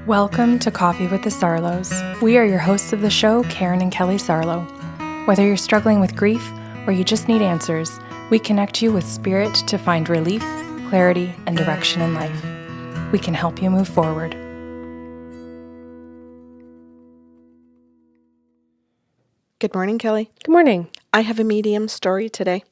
Welcome to Coffee with the Sarlos. We are your hosts of the show, Karen and Kelly Sarlo. Whether you're struggling with grief or you just need answers, we connect you with spirit to find relief, clarity, and direction in life. We can help you move forward. Good morning, Kelly. Good morning. I have a medium story today.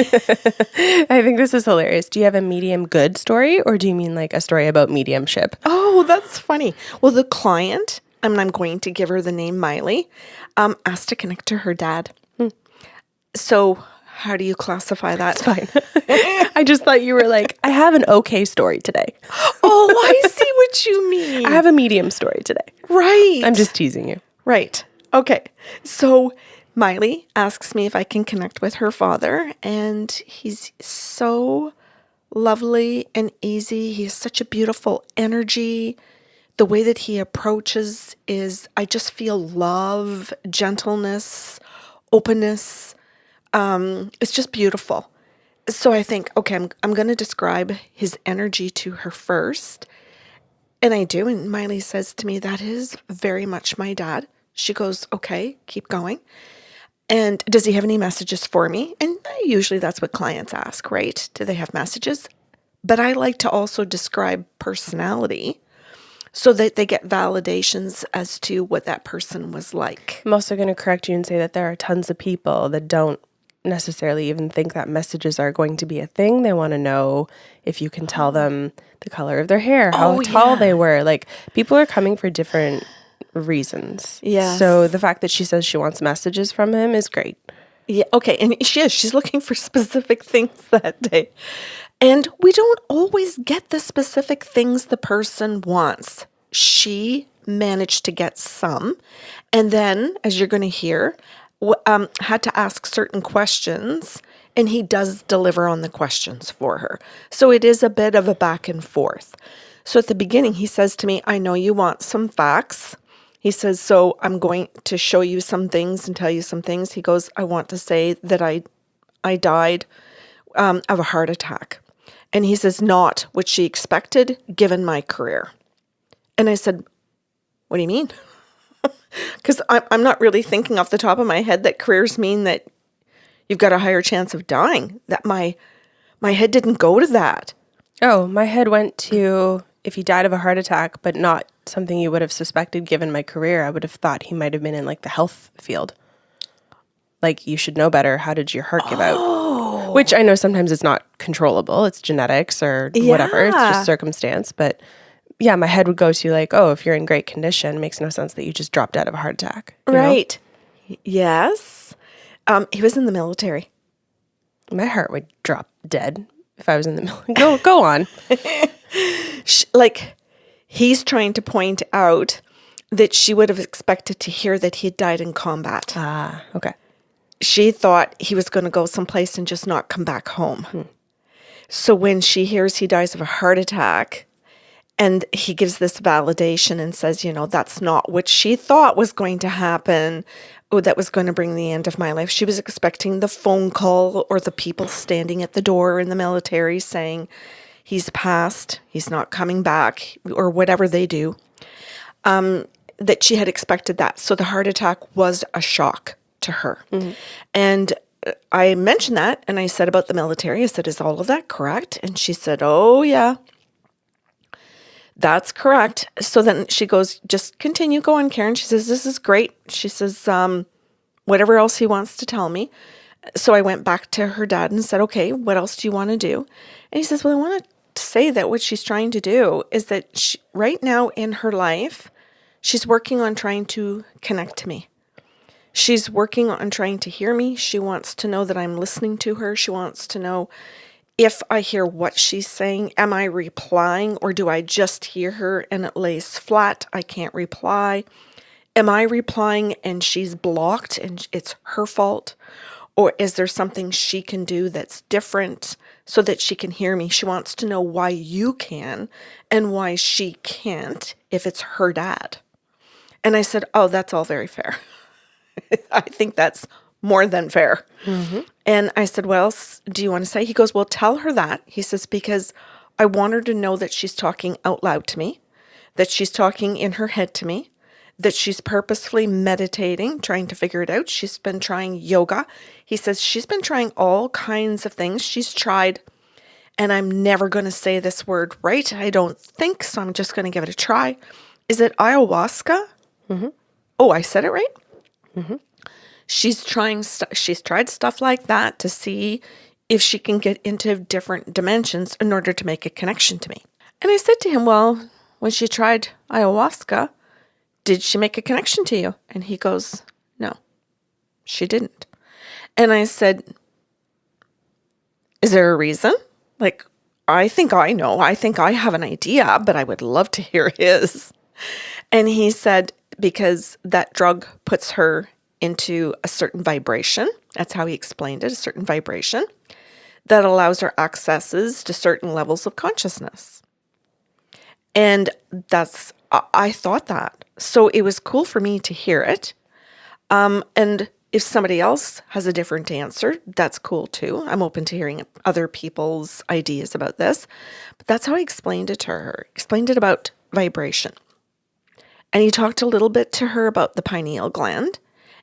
I think this is hilarious. Do you have a medium good story, or do you mean like a story about mediumship? Oh, that's funny. Well, the client, and I'm going to give her the name Miley, asked to connect to her dad. So how do you classify that? It's fine. I just thought you were like, I have an okay story today. Oh, I see what you mean. I have a medium story today. Right. I'm just teasing you. Right. Okay. So Miley asks me if I can connect with her father, and he's so lovely and easy. He has such a beautiful energy. The way that he approaches is, I just feel love, gentleness, openness. It's just beautiful. So I think, okay, I'm going to describe his energy to her first. And I do. And Miley says to me, that is very much my dad. She goes, okay, keep going. And does he have any messages for me? And usually that's what clients ask, right? Do they have messages? But I like to also describe personality so that they get validations as to what that person was like. I'm also going to correct you and say that there are tons of people that don't necessarily even think that messages are going to be a thing. They want to know if you can tell them the color of their hair, how tall they were. Like, people are coming for different reasons. Yeah. So the fact that she says she wants messages from him is great. Yeah. Okay. And she's looking for specific things that day. And we don't always get the specific things the person wants. She managed to get some. And then, as you're going to hear, had to ask certain questions. And he does deliver on the questions for her. So it is a bit of a back and forth. So at the beginning, he says to me, I know you want some facts. He says, so I'm going to show you some things and tell you some things. He goes, I want to say that I died of a heart attack. And he says, not what she expected given my career. And I said, what do you mean? Because I'm not really thinking off the top of my head that careers mean that you've got a higher chance of dying. That my head didn't go to that. Oh, my head went to if he died of a heart attack, but not something you would have suspected given my career. I would have thought he might have been in like the health field. Like, you should know better. How did your heart give out? Which I know sometimes it's not controllable. It's genetics or whatever. It's just circumstance. But yeah, my head would go to like, oh, if you're in great condition, it makes no sense that you just dropped out of a heart attack. Right. Know? Yes. He was in the military. My heart would drop dead if I was in the military. Go on. Like, he's trying to point out that she would have expected to hear that he died in combat. Ah, okay. She thought he was going to go someplace and just not come back home. So when she hears he dies of a heart attack, and he gives this validation and says, you know, that's not what she thought was going to happen, or that was going to bring the end of my life. She was expecting the phone call or the people standing at the door in the military saying, he's passed, he's not coming back, or whatever they do, that she had expected that. So the heart attack was a shock to her. Mm-hmm. And I mentioned that, and I said about the military, I said, is all of that correct? And she said, oh, yeah, that's correct. So then she goes, just continue going, Karen. She says, this is great. She says, whatever else he wants to tell me. So I went back to her dad and said, okay, what else do you want to do? And he says, well, I want to say that what she's trying to do is that she, right now in her life, she's working on trying to connect to me. She's working on trying to hear me. She wants to know that I'm listening to her. She wants to know if I hear what she's saying, am I replying, or do I just hear her and it lays flat? I can't reply. Am I replying and she's blocked and it's her fault? Or is there something she can do that's different so that she can hear me? She wants to know why you can and why she can't if it's her dad. And I said, oh, that's all very fair. I think that's more than fair. Mm-hmm. And I said, what else do you want to say? He goes, well, tell her that. He says, because I want her to know that she's talking out loud to me, that she's talking in her head to me, that she's purposefully meditating, trying to figure it out. She's been trying yoga. He says she's been trying all kinds of things. She's tried, and I'm never going to say this word right. I don't think, so I'm just going to give it a try. Is it ayahuasca? Mm-hmm. Oh, I said it right? Mm-hmm. She's tried stuff like that to see if she can get into different dimensions in order to make a connection to me. And I said to him, well, when she tried ayahuasca, did she make a connection to you? And he goes, no, she didn't. And I said, is there a reason? Like, I think I know. I think I have an idea, but I would love to hear his. And he said, because that drug puts her into a certain vibration. That's how he explained it, a certain vibration that allows her accesses to certain levels of consciousness. And I thought that. So it was cool for me to hear it. And if somebody else has a different answer, that's cool too. I'm open to hearing other people's ideas about this. But that's how I explained it to her. Explained it about vibration. And he talked a little bit to her about the pineal gland.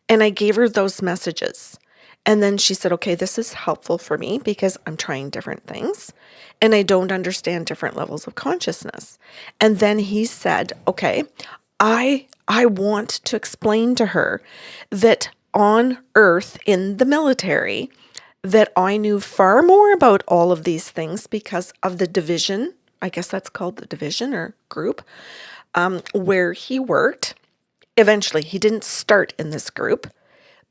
And I gave her those messages. And then she said, okay, this is helpful for me because I'm trying different things and I don't understand different levels of consciousness. And then he said, okay, I want to explain to her that on Earth in the military, that I knew far more about all of these things because of the division, I guess that's called the division or group, where he worked. Eventually, he didn't start in this group,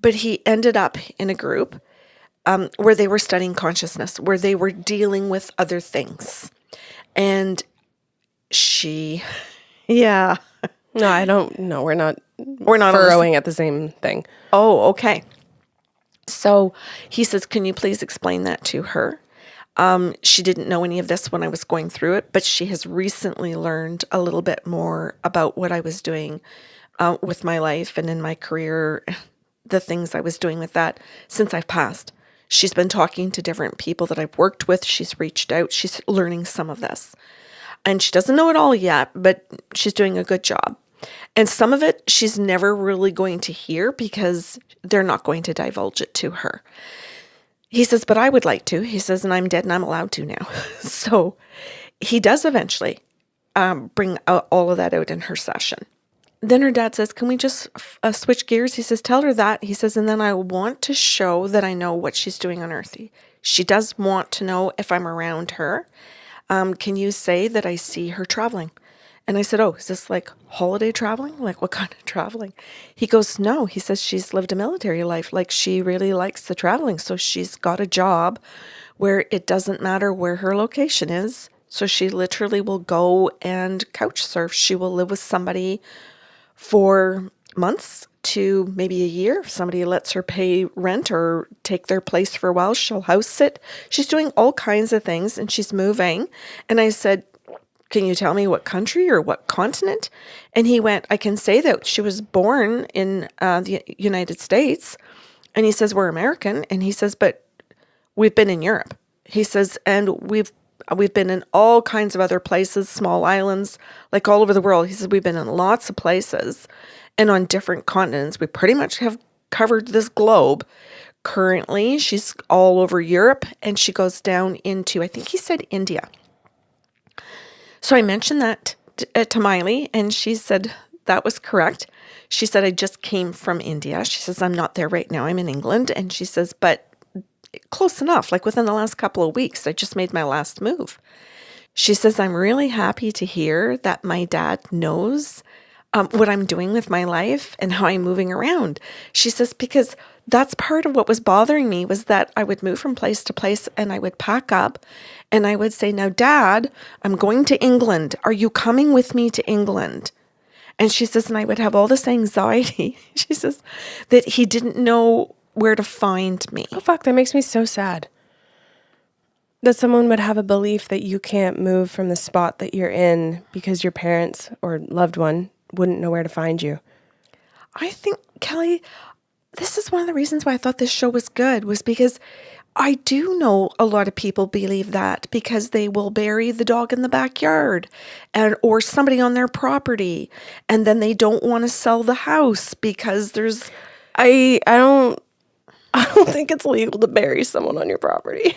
but he ended up in a group where they were studying consciousness, where they were dealing with other things. And yeah. No, I don't know. We're not furrowing at the same thing. Oh, okay. So he says, can you please explain that to her? She didn't know any of this when I was going through it, but she has recently learned a little bit more about what I was doing with my life and in my career, the things I was doing with that since I've passed. She's been talking to different people that I've worked with. She's reached out. She's learning some of this. And she doesn't know it all yet, but she's doing a good job. And some of it she's never really going to hear because they're not going to divulge it to her. He says, but I would like to. He says, and I'm dead and I'm allowed to now. So he does eventually bring all of that out in her session. Then her dad says, can we just switch gears? He says, tell her that. He says, and then I want to show that I know what she's doing on Earth. She does want to know if I'm around her. Can you say that I see her traveling? And I said, oh, is this like holiday traveling? Like what kind of traveling? He goes, no. He says she's lived a military life. Like she really likes the traveling. So she's got a job where it doesn't matter where her location is. So she literally will go and couch surf. She will live with somebody for months to maybe a year. If somebody lets her pay rent or take their place for a while, she'll house sit. She's doing all kinds of things and she's moving. And I said, can you tell me what country or what continent? And he went, I can say that she was born in the United States. And he says, we're American. And he says, but we've been in Europe. He says, and we've been in all kinds of other places, small islands, like all over the world. He says, we've been in lots of places and on different continents. We pretty much have covered this globe. Currently, she's all over Europe and she goes down into, I think he said India. So I mentioned that to Miley and she said that was correct. She said, I just came from India. She says, I'm not there right now. I'm in England. And she says, but close enough. Like within the last couple of weeks, I just made my last move. She says, I'm really happy to hear that my dad knows what I'm doing with my life and how I'm moving around. She says, because that's part of what was bothering me was that I would move from place to place and I would pack up and I would say, now, Dad, I'm going to England. Are you coming with me to England? And she says, and I would have all this anxiety. She says that he didn't know where to find me. Oh, fuck. That makes me so sad. That someone would have a belief that you can't move from the spot that you're in because your parents or loved one wouldn't know where to find you. I think, Kelly, this is one of the reasons why I thought this show was good, was because I do know a lot of people believe that because they will bury the dog in the backyard or somebody on their property, and then they don't want to sell the house because there's I don't think it's legal to bury someone on your property.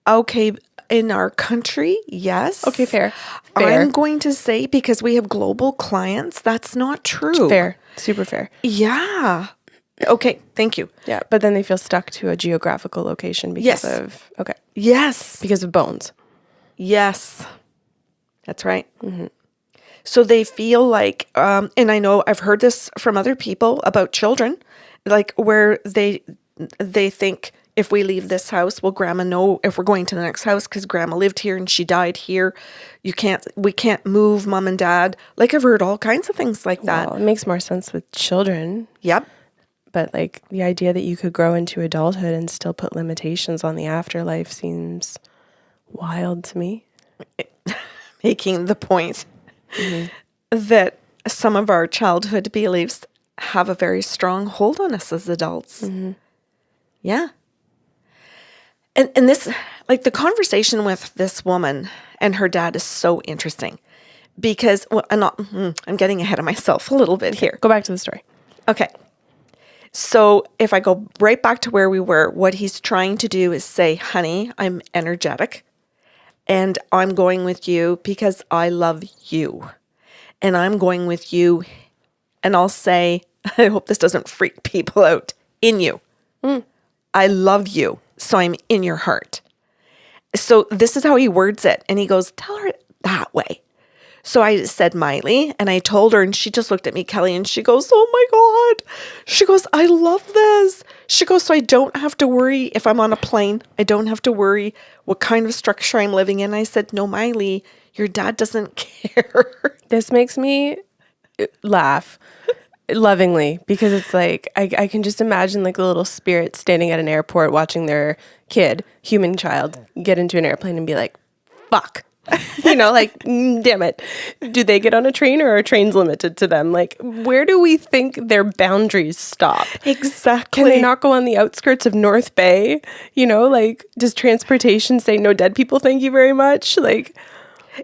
okay in our country, yes. Okay, fair. I'm going to say because we have global clients, that's not true. Fair. Super fair. Yeah. Okay, thank you. Yeah, but then they feel stuck to a geographical location because of Yes. because of bones. Yes. That's right. So they feel like, and I know I've heard this from other people about children, like where they think if we leave this house, will grandma know if we're going to the next house because grandma lived here and she died here. We can't move mom and dad. Like I've heard all kinds of things like that. Well, it makes more sense with children. Yep. But like the idea that you could grow into adulthood and still put limitations on the afterlife seems wild to me. Making the point that some of our childhood beliefs have a very strong hold on us as adults. Yeah. And this, like the conversation with this woman and her dad is so interesting because, well, I'm getting ahead of myself a little bit here. Go back to the story. Okay. So if I go right back to where we were, what he's trying to do is say, honey, I'm energetic and I'm going with you because I love you. And I'm going with you. And I'll say, I hope this doesn't freak people out, in you. I love you. So I'm in your heart. So this is how he words it. And he goes, tell her it that way. So I said, Miley, and I told her, and she just looked at me, Kelly, and she goes, oh my God. She goes, I love this. She goes, so I don't have to worry if I'm on a plane. I don't have to worry what kind of structure I'm living in. I said, no, Miley, your dad doesn't care. This makes me laugh lovingly because it's like, I can just imagine like a little spirit standing at an airport watching their kid, human child, get into an airplane and be like, fuck. You know, like, damn it. Do they get on a train or are trains limited to them? Like, where do we think their boundaries stop? Exactly. Can they not go on the outskirts of North Bay? You know, like, does transportation say no dead people, thank you very much? Like,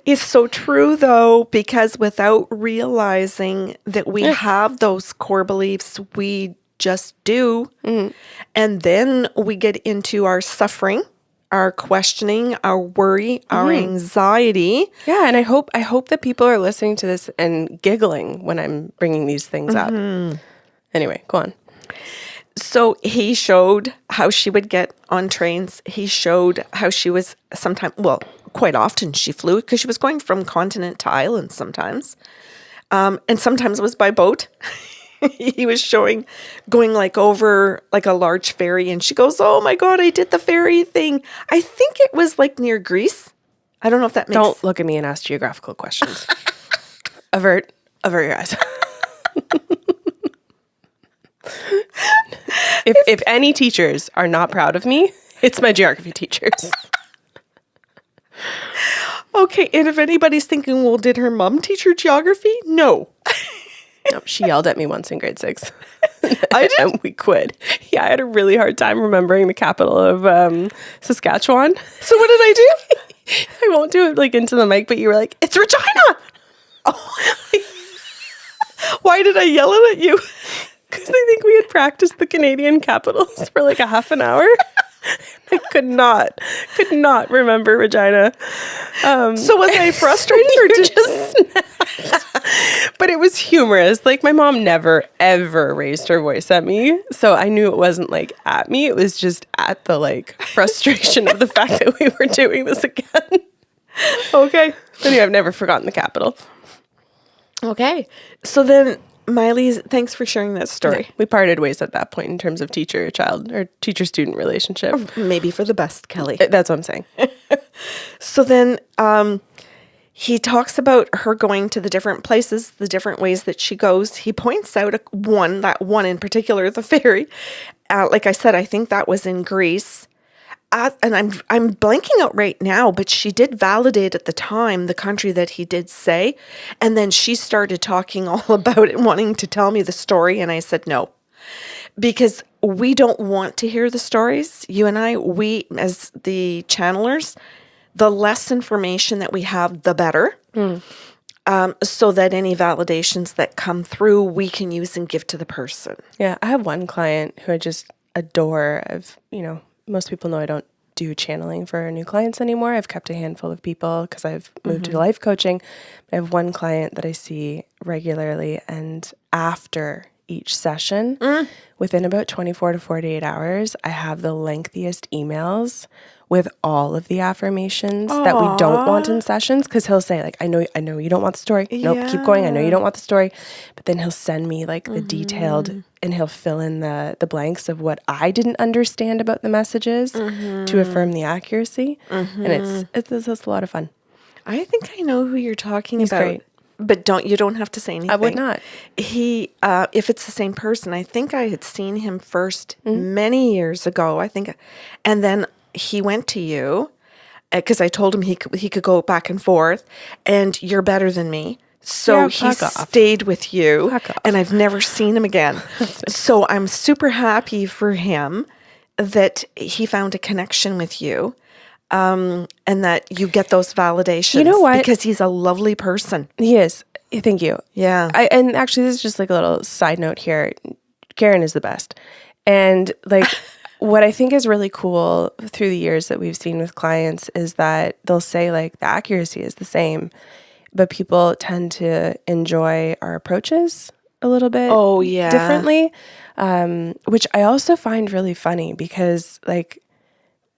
it's so true, though, because without realizing that we have those core beliefs, we just do. And then we get into our suffering, our questioning, our worry, our anxiety. yeah, and I hope that people are listening to this and giggling when I'm bringing these things up. Anyway, go on. So he showed how she would get on trains. He showed how she was quite often she flew because she was going from continent to island sometimes. And sometimes it was by boat. He was showing going like over like a large ferry and she goes, oh my God, I did the ferry thing. I think it was like near Greece. I don't know if that makes Don't look at me and ask geographical questions. avert your eyes. If any teachers are not proud of me, it's my geography teachers. Okay, and if anybody's thinking, well, did her mom teach her geography? No. No, she yelled at me once in grade 6. I did? And we quit. Yeah, I had a really hard time remembering the capital of Saskatchewan. So what did I do? I won't do it like into the mic, but you were like, it's Regina! Oh. Why did I yell it at you? Because I think we had practiced the Canadian capitals for like a half an hour. I could not remember Regina. So was I frustrated or just... But it was humorous. Like my mom never, ever raised her voice at me. So I knew it wasn't like at me. It was just at the like frustration of the fact that we were doing this again. Okay. Anyway, I've never forgotten the capital. Okay. So then, Miley, thanks for sharing that story. We parted ways at that point in terms of teacher-child or teacher-student relationship. Maybe for the best, Kelly. That's what I'm saying. So then he talks about her going to the different places, the different ways that she goes. He points out that one in particular, the ferry. Like I said, I think that was in Greece. And I'm blanking out right now, but she did validate at the time the country that he did say. And then she started talking all about it, wanting to tell me the story. And I said, no, because we don't want to hear the stories. You and I, we as the channelers, the less information that we have, the better. So that any validations that come through, we can use and give to the person. Yeah, I have one client who I just adore. Most people know I don't do channeling for new clients anymore. I've kept a handful of people because I've moved to life coaching. I have one client that I see regularly, and after each session, within about 24 to 48 hours, I have the lengthiest emails with all of the affirmations that we don't want in sessions, because he'll say, like, I know you don't want the story. Nope, keep going. I know you don't want the story. But then he'll send me like the detailed, and he'll fill in the blanks of what I didn't understand about the messages to affirm the accuracy. And it's a lot of fun. I think I know who you're talking He's about. great. But you don't have to say anything. I would not. He, if it's the same person, I think I had seen him first many years ago. I think, and then he went to you because I told him he could go back and forth, and you're better than me. So Yeah, he fuck off. stayed with you, Fuck off. and I've never seen him again. So I'm super happy for him that he found a connection with you. And that you get those validations. You know what? Because he's a lovely person. He is. Thank you. Yeah. And actually, this is just like a little side note here. Karen is the best. And like, what I think is really cool through the years that we've seen with clients is that they'll say like the accuracy is the same, but people tend to enjoy our approaches a little bit differently, which I also find really funny because like,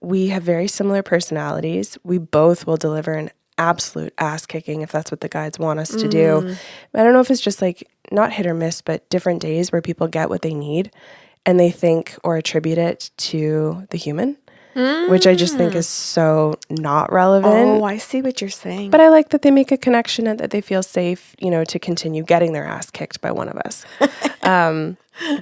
we have very similar personalities. We both will deliver an absolute ass kicking if that's what the guides want us to do. I don't know if it's just like not hit or miss, but different days where people get what they need and they think or attribute it to the human, which I just think is so not relevant. Oh, I see what you're saying. But I like that they make a connection and that they feel safe, to continue getting their ass kicked by one of us.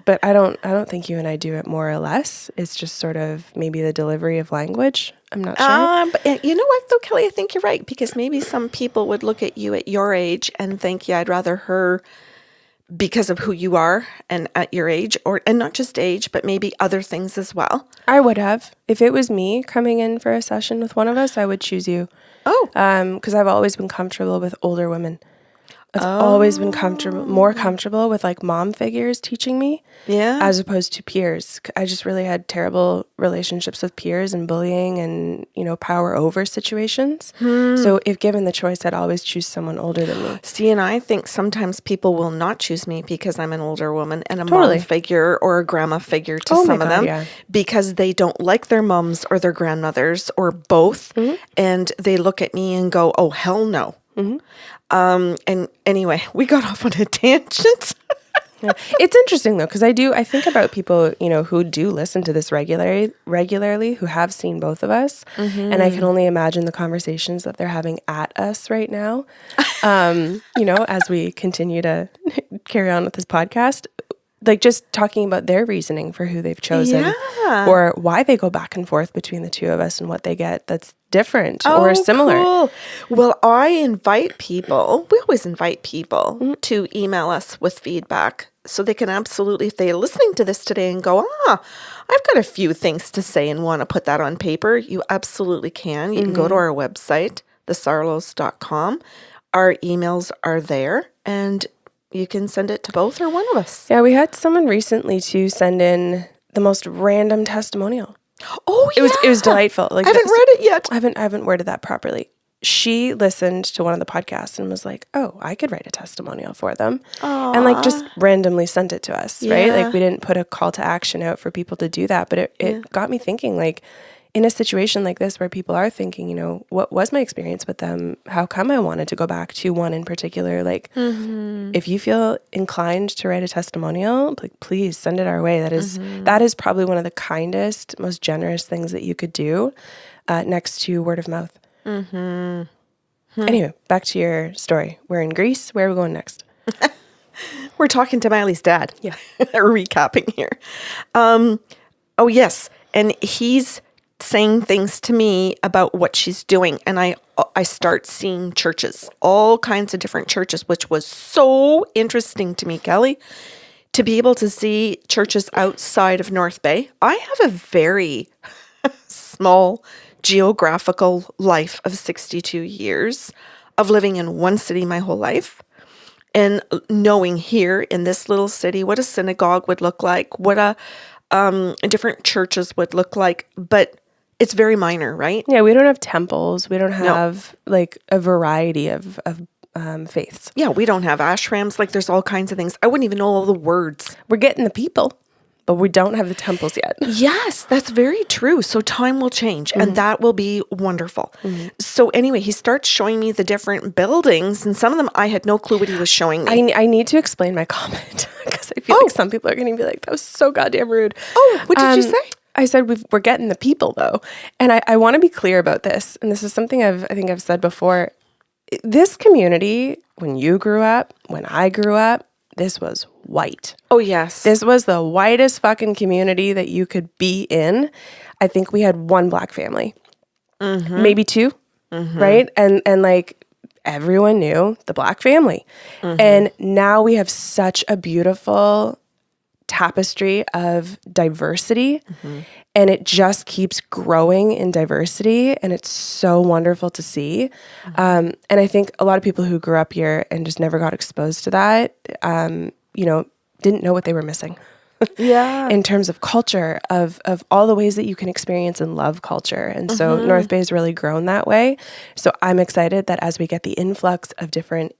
But I don't think you and I do it more or less. It's just sort of maybe the delivery of language. I'm not sure. But you know what though, Kelly? I think you're right, because maybe some people would look at you at your age and think, yeah, I'd rather her because of who you are and at your age, and not just age, but maybe other things as well. I would have. If it was me coming in for a session with one of us, I would choose you. Oh. Because I've always been comfortable with older women. I've always been more comfortable with like mom figures teaching me, as opposed to peers. I just really had terrible relationships with peers and bullying and power over situations. So if given the choice, I'd always choose someone older than me. See, and I think sometimes people will not choose me because I'm an older woman and a mom figure or a grandma figure to some of them, because they don't like their moms or their grandmothers or both, and they look at me and go, "Oh, hell no." And anyway, we got off on a tangent. It's interesting though, because I think about people, who do listen to this regularly, who have seen both of us, and I can only imagine the conversations that they're having at us right now, as we continue to carry on with this podcast. Like just talking about their reasoning for who they've chosen or why they go back and forth between the two of us and what they get that's different or similar. Cool. Well, I invite people, we always invite people to email us with feedback so they can absolutely, if they're listening to this today and go, I've got a few things to say and want to put that on paper, you absolutely can. You can go to our website, thesarlos.com. Our emails are there, and you can send it to both or one of us. Yeah, we had someone recently to send in the most random testimonial. Oh, yeah. It was delightful. Like I haven't read it yet. I haven't worded that properly. She listened to one of the podcasts and was like, "Oh, I could write a testimonial for them." Aww. And like just randomly sent it to us, right? Like we didn't put a call to action out for people to do that, but it got me thinking, like, in a situation like this where people are thinking, what was my experience with them? How come I wanted to go back to one in particular? Like, if you feel inclined to write a testimonial, like, please send it our way. That is probably one of the kindest, most generous things that you could do, next to word of mouth. Anyway, back to your story. We're in Greece. Where are we going next? We're talking to Miley's dad. Yeah. Recapping here. Oh, yes. And he's saying things to me about what she's doing, and I start seeing churches, all kinds of different churches, which was so interesting to me, Kelly, to be able to see churches outside of North Bay. I have a very small geographical life of 62 years of living in one city my whole life, and knowing here in this little city what a synagogue would look like, what a different churches would look like, but it's very minor, right? Yeah, we don't have temples. We don't have like a variety of faiths. Yeah, we don't have ashrams. Like there's all kinds of things. I wouldn't even know all the words. We're getting the people, but we don't have the temples yet. Yes, that's very true. So time will change and that will be wonderful. So anyway, he starts showing me the different buildings, and some of them I had no clue what he was showing me. I need to explain my comment because I feel like some people are going to be like, that was so goddamn rude. Oh, what did you say? I said we're getting the people though. And I want to be clear about this. And this is something I think I've said before. This community, when you grew up, when I grew up, this was white. Oh, yes. This was the whitest fucking community that you could be in. I think we had one Black family, maybe two, right? And like everyone knew the Black family. And now we have such a beautiful tapestry of diversity, and it just keeps growing in diversity, and it's so wonderful to see. And I think a lot of people who grew up here and just never got exposed to that, didn't know what they were missing. Yeah. In terms of culture, of all the ways that you can experience and love culture. And so North Bay has really grown that way. So I'm excited that as we get the influx of different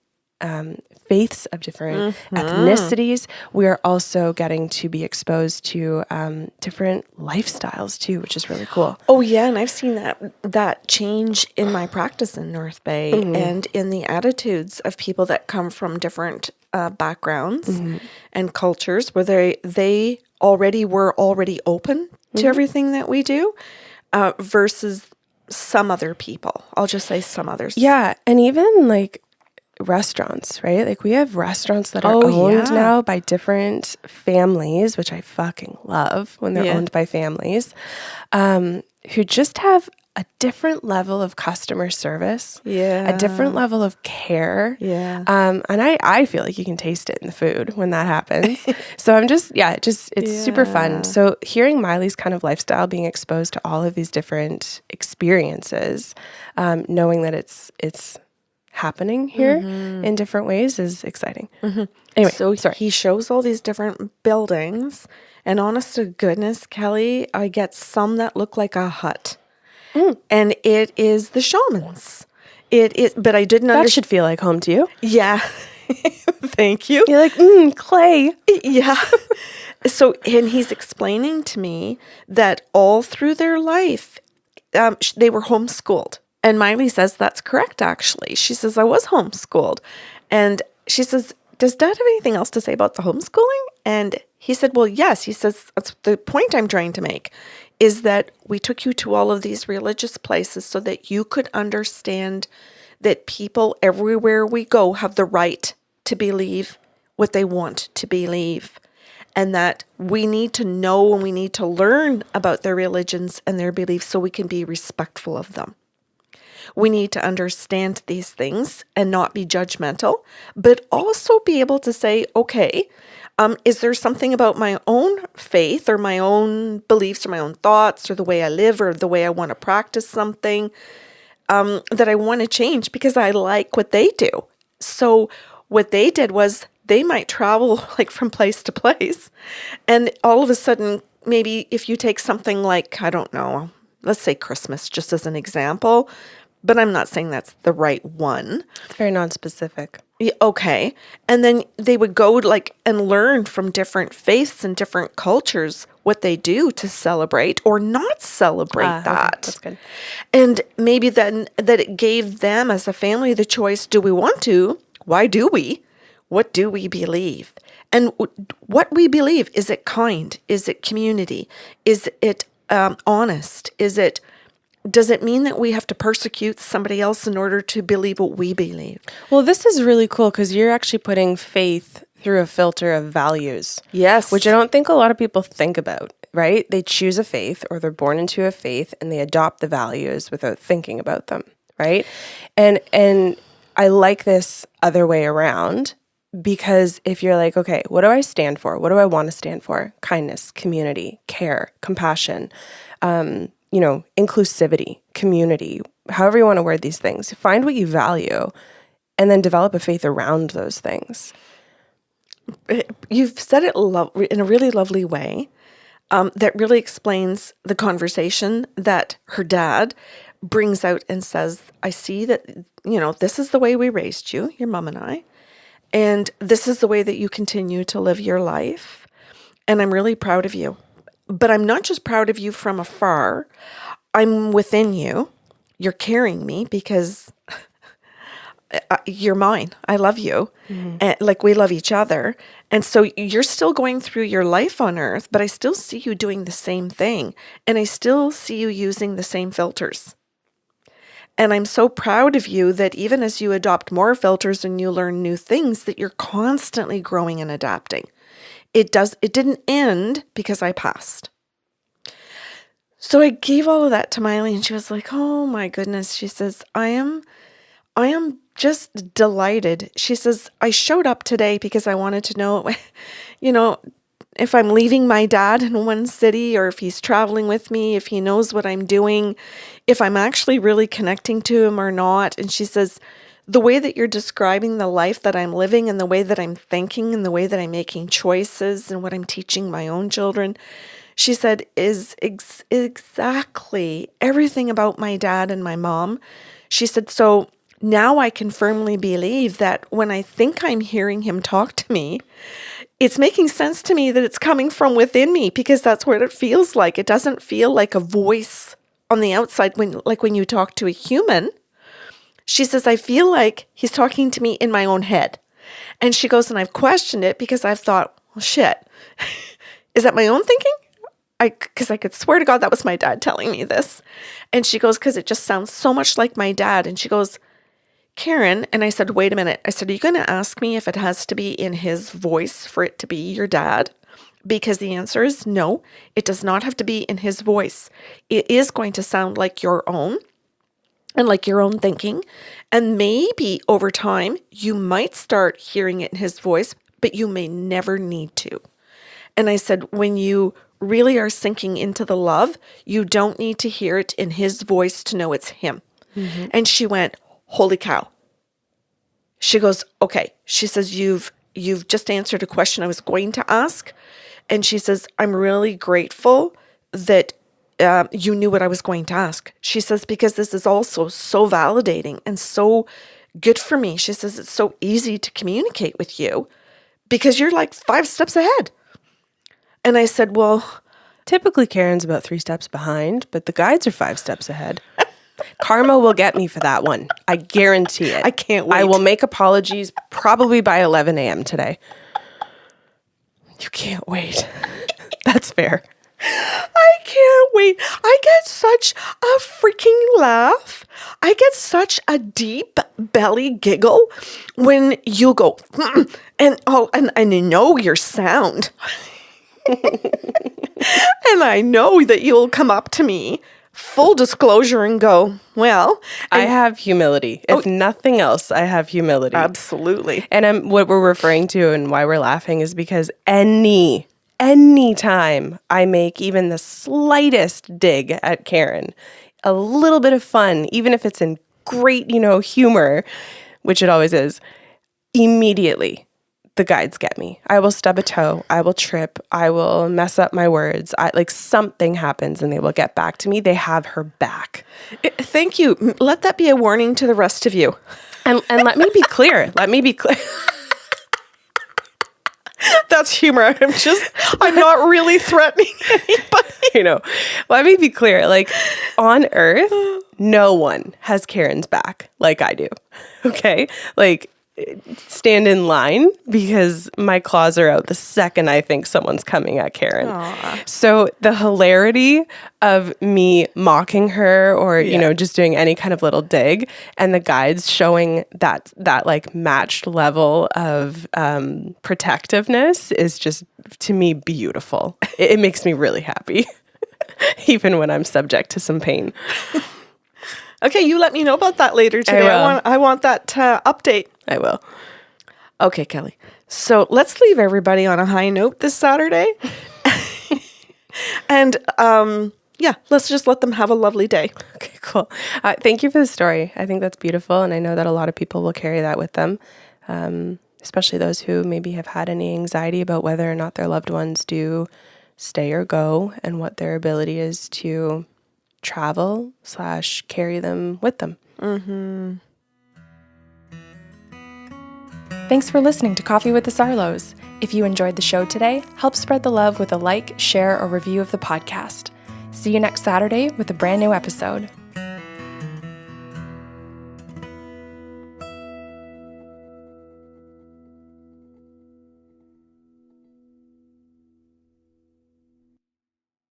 faiths, of different ethnicities, we are also getting to be exposed to different lifestyles too, which is really cool. Oh yeah, and I've seen that change in my practice in North Bay and in the attitudes of people that come from different backgrounds and cultures, where they were already open to everything that we do, versus some other people. I'll just say some others. Yeah, and even like restaurants, right? Like we have restaurants that are owned now by different families, which I fucking love when they're owned by families, who just have a different level of customer service, a different level of care. And I feel like you can taste it in the food when that happens. So I'm just, it's super fun. So hearing Miley's kind of lifestyle, being exposed to all of these different experiences, knowing that it's happening here in different ways is exciting. Anyway, so he shows all these different buildings, and honest to goodness, Kelly, I get some that look like a hut. And it is the shaman's. It is, but I didn't understand. That should feel like home to you. Yeah. Thank you. You're like, clay. Yeah. So, and he's explaining to me that all through their life, they were homeschooled. And Miley says that's correct, actually. She says, I was homeschooled. And she says, does Dad have anything else to say about the homeschooling? And he said, well, yes. He says, that's the point I'm trying to make, is that we took you to all of these religious places so that you could understand that people everywhere we go have the right to believe what they want to believe. And that we need to know and we need to learn about their religions and their beliefs so we can be respectful of them. We need to understand these things and not be judgmental, but also be able to say, okay, is there something about my own faith or my own beliefs or my own thoughts or the way I live or the way I want to practice something that I want to change because I like what they do? So what they did was they might travel like from place to place, and all of a sudden, maybe if you take something like, I don't know, let's say Christmas, just as an example, but I'm not saying that's the right one. It's very non-specific. Yeah, okay. And then they would go like and learn from different faiths and different cultures what they do to celebrate or not celebrate that. Okay. That's good. And maybe then that it gave them as a family the choice, do we want to? Why do we? What do we believe? And what we believe, is it kind? Is it community? Is it honest? Does it mean that we have to persecute somebody else in order to believe what we believe? Well, this is really cool because you're actually putting faith through a filter of values. Yes. Which I don't think a lot of people think about, right? They choose a faith or they're born into a faith and they adopt the values without thinking about them, right? And I like this other way around Because if you're like, okay, what do I stand for? What do I want to stand for? Kindness, community, care, compassion, inclusivity, community, however you want to word these things. Find what you value and then develop a faith around those things. You've said it in a really lovely way that really explains the conversation that her dad brings out and says, I see that, this is the way we raised you, your mom and I, and this is the way that you continue to live your life. And I'm really proud of you. But I'm not just proud of you from afar. I'm within you. You're carrying me because you're mine. I love you. And we love each other. And so you're still going through your life on earth, but I still see you doing the same thing. And I still see you using the same filters. And I'm so proud of you that even as you adopt more filters and you learn new things, that you're constantly growing and adapting. It didn't end because I passed. So I gave all of that to Miley and she was like, oh my goodness. She says, I am just delighted. She says, I showed up today because I wanted to know, if I'm leaving my dad in one city or if he's traveling with me, if he knows what I'm doing, if I'm actually really connecting to him or not. And she says, the way that you're describing the life that I'm living and the way that I'm thinking and the way that I'm making choices and what I'm teaching my own children, she said, is exactly everything about my dad and my mom. She said, so now I can firmly believe that when I think I'm hearing him talk to me, it's making sense to me that it's coming from within me because that's what it feels like. It doesn't feel like a voice on the outside when you talk to a human. She says, I feel like he's talking to me in my own head. And she goes, and I've questioned it because I've thought, well, shit, is that my own thinking? Because I could swear to God that was my dad telling me this. And she goes, because it just sounds so much like my dad. And she goes, Karen, and I said, wait a minute. I said, are you going to ask me if it has to be in his voice for it to be your dad? Because the answer is no, it does not have to be in his voice. It is going to sound like your own and like your own thinking. And maybe over time, you might start hearing it in his voice, but you may never need to. And I said, when you really are sinking into the love, you don't need to hear it in his voice to know it's him. Mm-hmm. And she went, holy cow. She goes, okay. She says, you've just answered a question I was going to ask. And she says, I'm really grateful that you knew what I was going to ask. She says, because this is also so validating and so good for me. She says, it's so easy to communicate with you because you're like 5 steps ahead. And I said, well, typically Karen's about 3 steps behind, but the guides are 5 steps ahead. Karma will get me for that one. I guarantee it. I can't wait. I will make apologies probably by 11 a.m. today. You can't wait. That's fair. I can't wait. I get such a freaking laugh. I get such a deep belly giggle when you go, and I know your sound. And I know that you'll come up to me, full disclosure, and go, well. I have humility. If nothing else, I have humility. Absolutely. And what we're referring to and why we're laughing is because any time I make even the slightest dig at Karen, a little bit of fun, even if it's in great, humor, which it always is, immediately the guides get me. I will stub a toe. I will trip. I will mess up my words. Something happens and they will get back to me. They have her back. Thank you. Let that be a warning to the rest of you. And let me be clear. That's humor. I'm not really threatening anybody. Let me be clear. On Earth, no one has Karen's back like I do. Okay? Stand in line because my claws are out the second I think someone's coming at Karen. Aww. So the hilarity of me mocking her or, just doing any kind of little dig and the guides showing that matched level of protectiveness is just, to me, beautiful. It makes me really happy, even when I'm subject to some pain. Okay, you let me know about that later today. I want that update. I will. Okay, Kelly. So let's leave everybody on a high note this Saturday. And let's just let them have a lovely day. Okay, cool. Thank you for the story. I think that's beautiful. And I know that a lot of people will carry that with them, especially those who maybe have had any anxiety about whether or not their loved ones do stay or go and what their ability is to travel / carry them with them. Mm-hmm. Thanks for listening to Coffee with the Sarlos. If you enjoyed the show today, help spread the love with a like, share, or review of the podcast. See you next Saturday with a brand new episode.